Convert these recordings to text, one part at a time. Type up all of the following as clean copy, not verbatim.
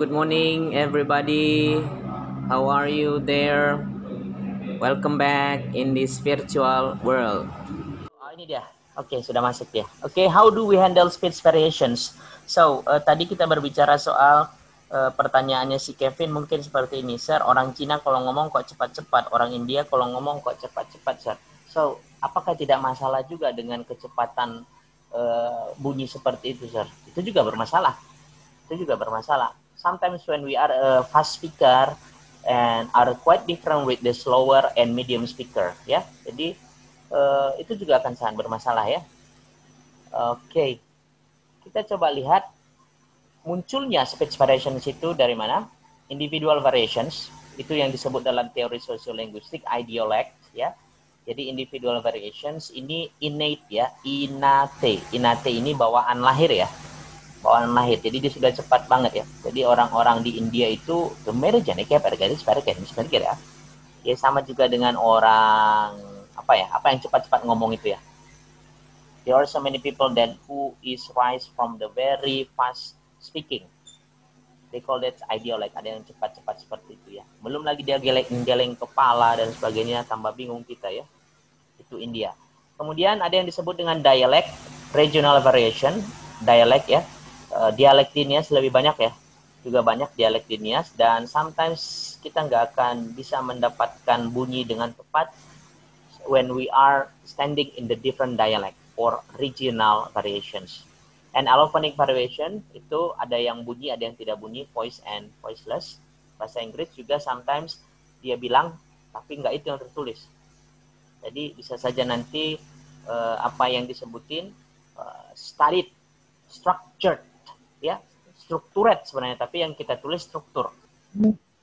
good morning everybody. How are you there? Welcome back in this virtual world. Oh, ini dia. Oke, sudah masuk ya. Oke, how do we handle speech variations? So, tadi kita berbicara soal pertanyaannya si Kevin mungkin seperti ini. Sir, orang Cina kalau ngomong kok cepat-cepat, orang India kalau ngomong kok cepat-cepat, Sir. So, apakah tidak masalah juga dengan kecepatan bunyi seperti itu, Sir? Itu juga bermasalah. Sometimes when we are a fast speaker and are quite different with the slower and medium speaker, ya. Jadi itu juga akan sangat bermasalah ya. Oke, kita coba lihat munculnya speech variations itu dari mana? Individual variations itu yang disebut dalam teori sosiolinguistik ideolect ya. Jadi individual variations ini innate ya, innate ini bawaan lahir ya. Bawaan lahir. Jadi dia sudah cepat banget ya. Jadi orang-orang di India itu kemerjane kayak ya. Ya sama juga dengan orang apa yang cepat-cepat ngomong itu ya. There are so many people that who is rise from the very fast speaking. They call that ideolect. Ada yang cepat-cepat seperti itu ya. Belum lagi dia geleng kepala dan sebagainya, tambah bingung kita ya. Itu India. Kemudian ada yang disebut dengan dialect, regional variation, dialect ya. Dialek Dinias lebih banyak ya, juga banyak dialek Dinias, dan sometimes kita nggak akan bisa mendapatkan bunyi dengan tepat when we are standing in the different dialect or regional variations. And allophonic variation itu ada yang bunyi, ada yang tidak bunyi, voice and voiceless. Bahasa Inggris juga sometimes dia bilang, tapi nggak itu yang tertulis. Jadi bisa saja nanti apa yang disebutin studied, structured, ya, structured sebenarnya, tapi yang kita tulis struktur.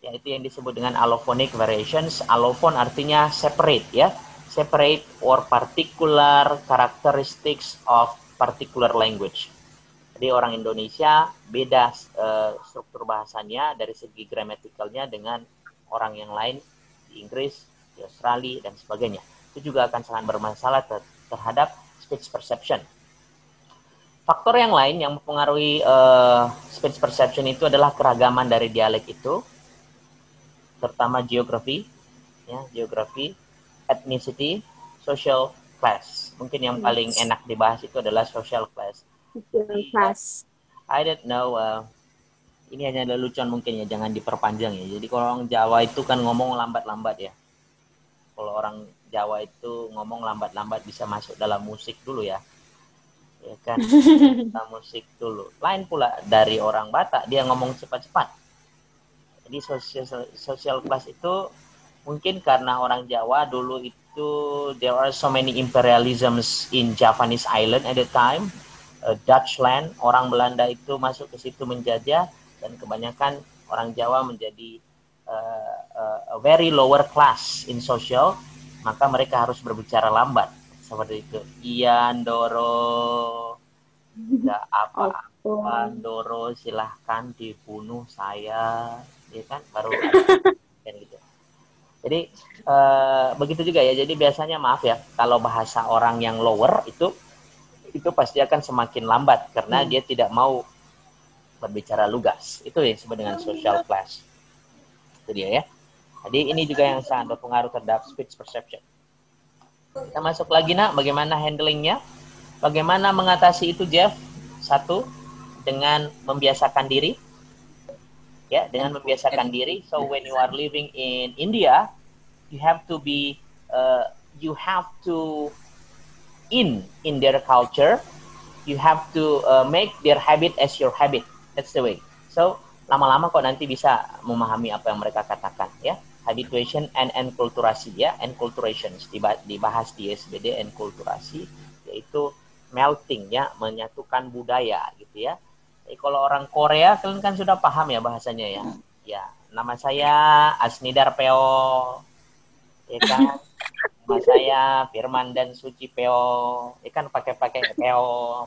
Ya, itu yang disebut dengan allophonic variations. Allophone artinya separate ya, separate or particular characteristics of particular language. Jadi orang Indonesia beda struktur bahasanya dari segi gramatikalnya dengan orang yang lain di Inggris, di Australia dan sebagainya. Itu juga akan sangat bermasalah terhadap speech perception. Faktor yang lain yang mempengaruhi speech perception itu adalah keragaman dari dialek itu, terutama geografi, ya, geografi, ethnicity, social class. Mungkin yang paling enak dibahas itu adalah social class. I don't know, ini hanya lelucon mungkin ya, jangan diperpanjang ya. Jadi kalau orang Jawa itu kan ngomong lambat-lambat ya. Kalau orang Jawa itu ngomong lambat-lambat bisa masuk dalam musik dulu ya. Ya kan, kita musik dulu. Lain pula dari orang Batak, dia ngomong cepat-cepat. Jadi social class itu mungkin karena orang Jawa dulu itu there are so many imperialisms in Japanese island at the time, Dutch land, orang Belanda itu masuk ke situ menjajah dan kebanyakan orang Jawa menjadi a very lower class in social, maka mereka harus berbicara lambat. Seperti itu. Ian Doro, nggak apa-apa, Doro silahkan dibunuh saya, ya kan, baru kan gitu. Jadi begitu juga ya. Jadi biasanya maaf ya, kalau bahasa orang yang lower itu pasti akan semakin lambat karena dia tidak mau berbicara lugas. Itu yang disebut dengan social class. Itu dia ya. Jadi ini juga yang sangat berpengaruh terhadap speech perception. Kita masuk lagi nak, bagaimana handlingnya? Bagaimana mengatasi itu, Jeff? Satu, dengan membiasakan diri. Ya, dengan membiasakan diri. So when you are living in India, you have to be, in their culture. You have to make their habit as your habit. That's the way. So lama-lama kok nanti bisa memahami apa yang mereka katakan, ya. Habituation and enculturasi ya, enculturation dibahas di SBD, enculturasi yaitu melting ya, menyatukan budaya gitu ya. Jadi kalau orang Korea kalian kan sudah paham ya bahasanya ya. Ya, nama saya Asnidar Peo. Ya kan? Nama saya Firman dan Suci Peo. Ya kan pakai Peo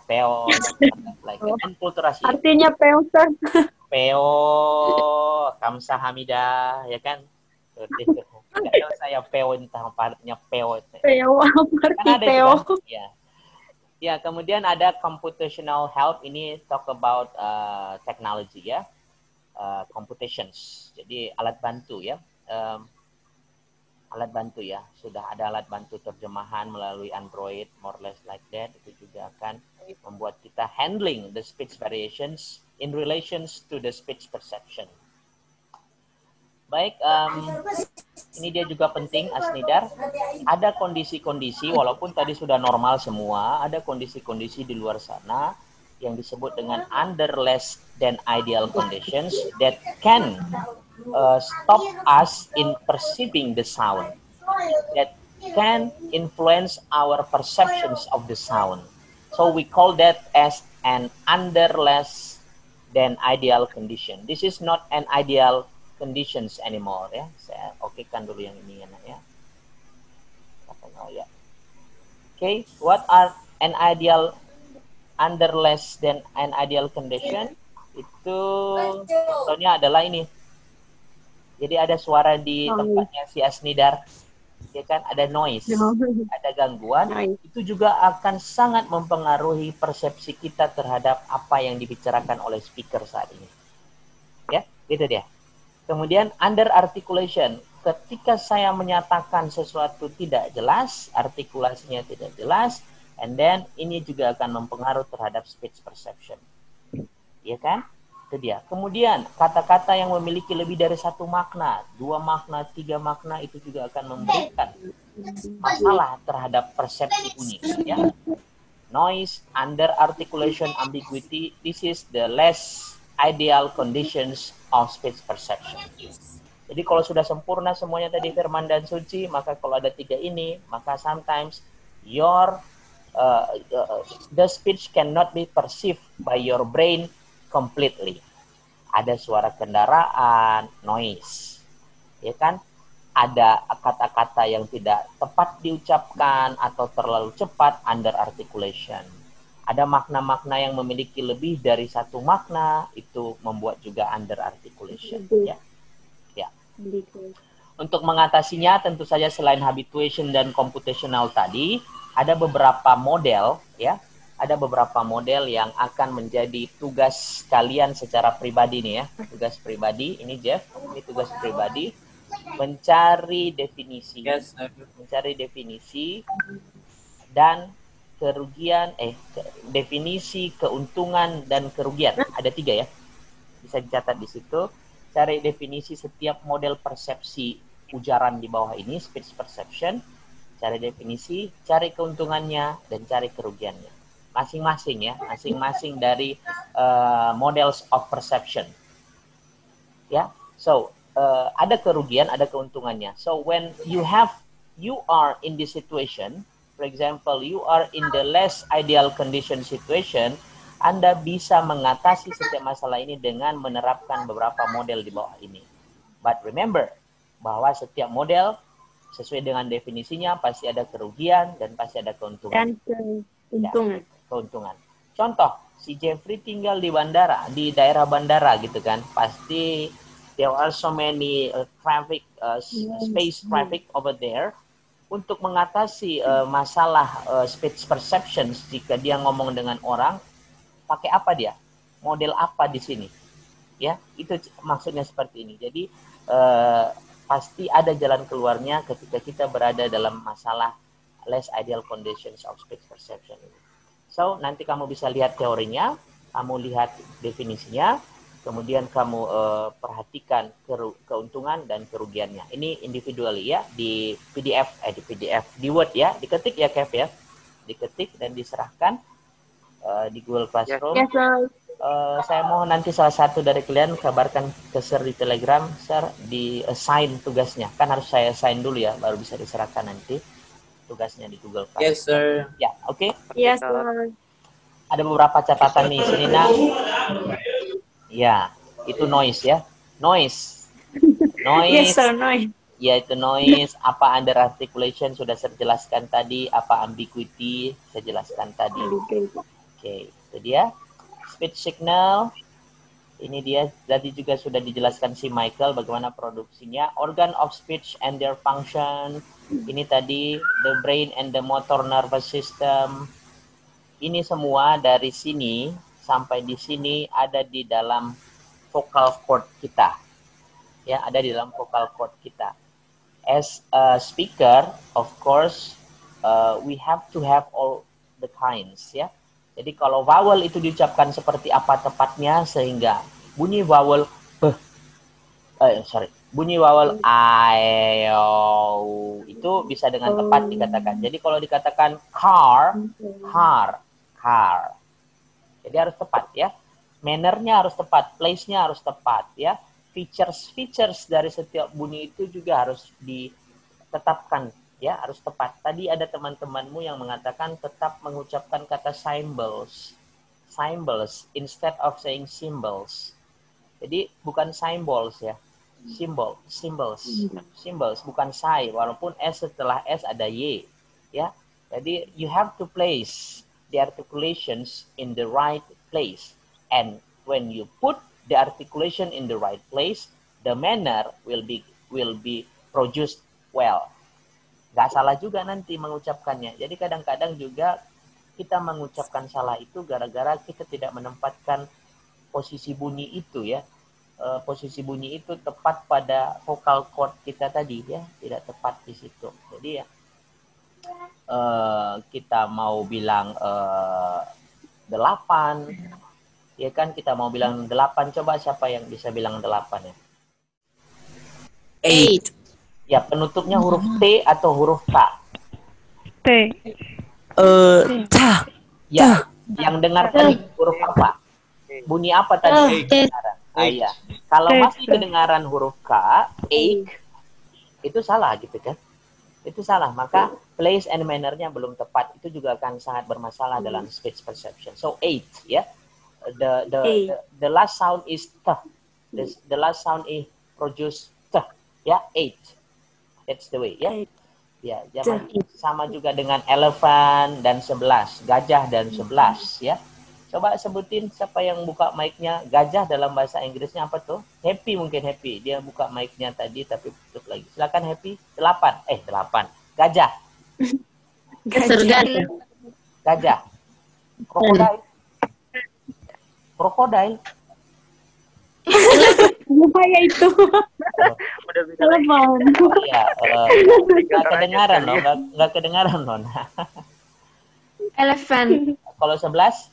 like enculturasi. Artinya Peo, Sir. Peo, Kamsahamnida, ya kan? Nggak tahu saya Peo entah apa artinya Peo. Peo, Kan ada itu Peo. kan? Ya. Ya, kemudian ada computational help, ini talk about technology ya. computations. Jadi alat bantu ya. Alat bantu ya, sudah ada alat bantu terjemahan melalui Android, more or less like that. Itu juga akan membuat kita handling the speech variations in relations to the speech perception. Baik, ini dia juga penting, Asnidar. Ada kondisi-kondisi, walaupun tadi sudah normal semua, ada kondisi-kondisi di luar sana yang disebut dengan under less than ideal conditions that can stop us in perceiving the sound, that can influence our perceptions of the sound. So we call that as an under less than ideal condition. This is not an ideal conditions anymore ya. Saya okekan dulu yang ini ya. Oh ya. Okay, what are an ideal under less than an ideal condition? Itu contohnya adalah ini. Jadi ada suara di tempatnya si Asnidar, ya kan, ada noise, ada gangguan, itu juga akan sangat mempengaruhi persepsi kita terhadap apa yang dibicarakan oleh speaker saat ini. Ya, gitu dia. Kemudian under articulation, ketika saya menyatakan sesuatu tidak jelas, artikulasinya tidak jelas, and then ini juga akan mempengaruhi terhadap speech perception. Ya kan? Itu dia. Kemudian kata-kata yang memiliki lebih dari satu makna, 2 makna, 3 makna, itu juga akan memberikan masalah terhadap persepsi unik. Ya. Noise, under articulation, ambiguity, this is the less ideal conditions of speech perception. Jadi kalau sudah sempurna semuanya tadi Firman dan Suci, maka kalau ada 3 ini, maka sometimes your the speech cannot be perceived by your brain completely. Ada suara kendaraan, noise, ya kan? Ada kata-kata yang tidak tepat diucapkan atau terlalu cepat, under articulation. Ada makna-makna yang memiliki lebih dari satu makna, itu membuat juga under articulation. Ya, ya. Untuk mengatasinya, tentu saja selain habituation dan computational tadi, ada beberapa model, ya. Ada beberapa model yang akan menjadi tugas kalian secara pribadi nih ya. Tugas pribadi, ini Jeff, ini tugas pribadi. Mencari definisi. Mencari definisi dan kerugian, definisi, keuntungan, dan kerugian. Ada 3 ya. Bisa dicatat di situ. Cari definisi setiap model persepsi ujaran di bawah ini, speech perception. Cari definisi, cari keuntungannya, dan cari kerugiannya. Masing-masing ya, masing-masing dari models of perception. Ya, so ada kerugian, ada keuntungannya. So when you are in this situation, for example, you are in the less ideal condition situation, Anda bisa mengatasi setiap masalah ini dengan menerapkan beberapa model di bawah ini. But remember, bahwa setiap model sesuai dengan definisinya pasti ada kerugian dan pasti ada keuntungan. Keuntungan. Ya, keuntungan. Contoh, si Jeffrey tinggal di bandara, di daerah bandara gitu kan, pasti there are so many traffic, space traffic over there. Untuk mengatasi masalah speech perception, jika dia ngomong dengan orang, pakai apa dia? Model apa di sini? Ya, itu maksudnya seperti ini. Jadi pasti ada jalan keluarnya ketika kita berada dalam masalah less ideal conditions of speech perception ini. So, nanti kamu bisa lihat teorinya, kamu lihat definisinya, kemudian kamu perhatikan keuntungan dan kerugiannya. Ini individually ya, di PDF, di Word ya, diketik ya Kev ya, diketik dan diserahkan di Google Classroom. Yes, saya mau nanti salah satu dari kalian kabarkan ke Sir di Telegram, Sir, di assign tugasnya. Kan harus saya assign dulu ya, baru bisa diserahkan nanti tugasnya di Google Classroom. Yes, sir. Ya, oke. Yes, sir. Ada beberapa catatan nih, Selina. Ya, itu noise ya. Noise. Yes, sir, noise. Ya, itu noise. Apa under articulation sudah saya jelaskan tadi. Apa ambiguity saya jelaskan tadi. Oke, itu dia. Speech signal. Ini dia, tadi juga sudah dijelaskan si Michael bagaimana produksinya. Organ of speech and their function. Ini tadi, the brain and the motor nervous system. Ini semua dari sini sampai di sini ada di dalam vocal cord kita. Ya, ada di dalam vocal cord kita. As a speaker, of course, we have to have all the kinds, ya. Jadi kalau vowel itu diucapkan seperti apa tepatnya sehingga bunyi vowel bunyi vowel itu bisa dengan tepat dikatakan. Jadi kalau dikatakan car, car. Jadi harus tepat, ya. Manner-nya harus tepat, place-nya harus tepat, ya. Features dari setiap bunyi itu juga harus ditetapkan, ya, harus tepat. Tadi ada teman-temanmu yang mengatakan tetap mengucapkan kata symbols instead of saying symbols. Jadi bukan symbols, ya, symbols bukan say, walaupun s setelah s ada y, ya. Jadi you have to place the articulations in the right place, and when you put the articulation in the right place, the manner will be produced well. Gak salah juga nanti mengucapkannya. Jadi kadang-kadang juga kita mengucapkan salah itu gara-gara kita tidak menempatkan posisi bunyi itu, ya. Posisi bunyi itu tepat pada vocal cord kita tadi, ya, tidak tepat di situ. Jadi ya kita mau bilang 8, ya kan, kita mau bilang 8, coba siapa yang bisa bilang 8 ya? 8. Ya, penutupnya huruf T atau huruf K? T. Ta. Ya, yang dengar tadi huruf apa? Bunyi apa tadi? Iya. Kalau masih kedengaran huruf K, itu salah gitu kan? Itu salah, maka place and manner-nya belum tepat. Itu juga akan sangat bermasalah dalam speech perception. So 8, ya. The last sound is t. The last sound is produce t. Ya, 8. That's the way, ya. Ya, sama juga dengan elephant dan 11, gajah dan 11, ya. Coba sebutin siapa yang buka mic-nya. Gajah dalam bahasa Inggrisnya apa tuh? Happy, mungkin Happy. Dia buka mic-nya tadi tapi tutup lagi. Silakan Happy. 8. Gajah. Gajah. Krokodil. Bahaya itu. Telepon. Iya, nggak kedengaran loh, nggak kedengaran loh. Elephant. Kalau 11?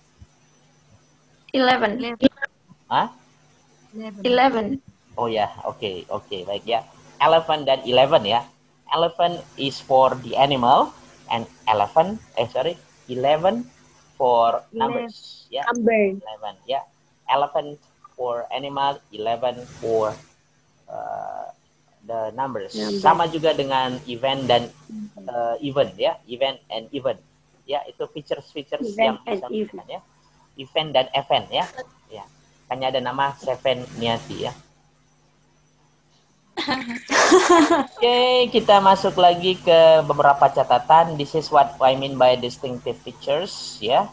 11. Hah? 11. Oh ya, oke, baik ya. Elephant dan 11 ya. Elephant is for the animal and 11 for numbers, ya. 11 ya. Elephant for animal, 11 for the numbers. Sama juga dengan event dan event ya, event and event. Ya, itu features yang bisa digunakan ya. Event dan event ya. Ya. Hanya ada nama Seven Niati ya. Oke, kita masuk lagi ke beberapa catatan. This is what I mean by distinctive features ya.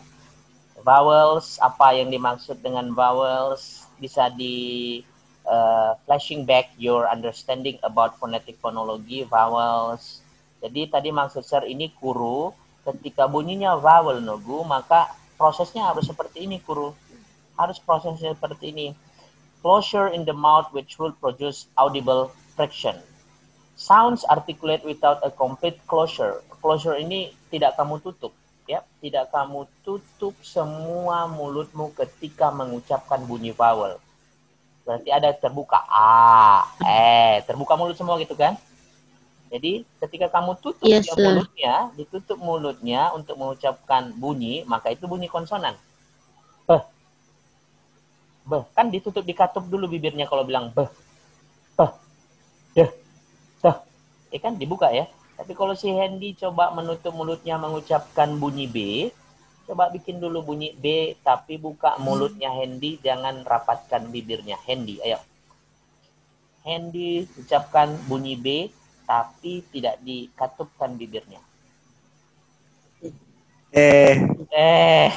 Vowels, apa yang dimaksud dengan vowels, bisa di flashing back your understanding about phonetic phonology, vowels. Jadi tadi maksud Sir ini kuru, ketika bunyinya vowel nogu, maka prosesnya harus seperti ini kuru. Harus prosesnya seperti ini. Closure in the mouth which will produce audible friction. Sounds articulate without a complete closure. Closure ini tidak kamu tutup. Ya, tidak kamu tutup semua mulutmu ketika mengucapkan bunyi vowel. Berarti ada terbuka terbuka mulut semua gitu kan? Jadi ketika kamu tutup mulutnya, ditutup mulutnya untuk mengucapkan bunyi, maka itu bunyi konsonan. Kan ditutup, dikatup dulu bibirnya kalau bilang kan dibuka ya. Tapi kalau si Hendy coba menutup mulutnya mengucapkan bunyi B, coba bikin dulu bunyi B, tapi buka mulutnya Hendy, jangan rapatkan bibirnya. Hendy, ayo. Hendy ucapkan bunyi B, tapi tidak dikatupkan bibirnya. Ya.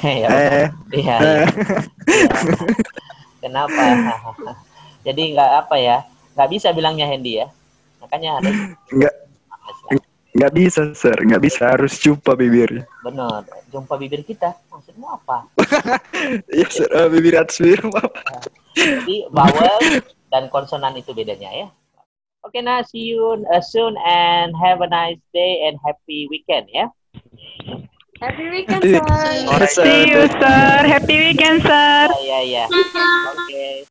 Kenapa? Jadi nggak bisa bilangnya Hendy ya. Makanya harus nggak bisa Sir, nggak bisa, harus jumpa bibirnya. Benar, jumpa bibir kita. Maksudmu apa? Iya Sir, bibir atas bibir apa? Jadi vowel dan konsonan itu bedanya ya. Oke, nah see you soon and have a nice day and happy weekend ya. Happy weekend, sir. Alright, See you, sir. Happy weekend, sir. Ya. Oke.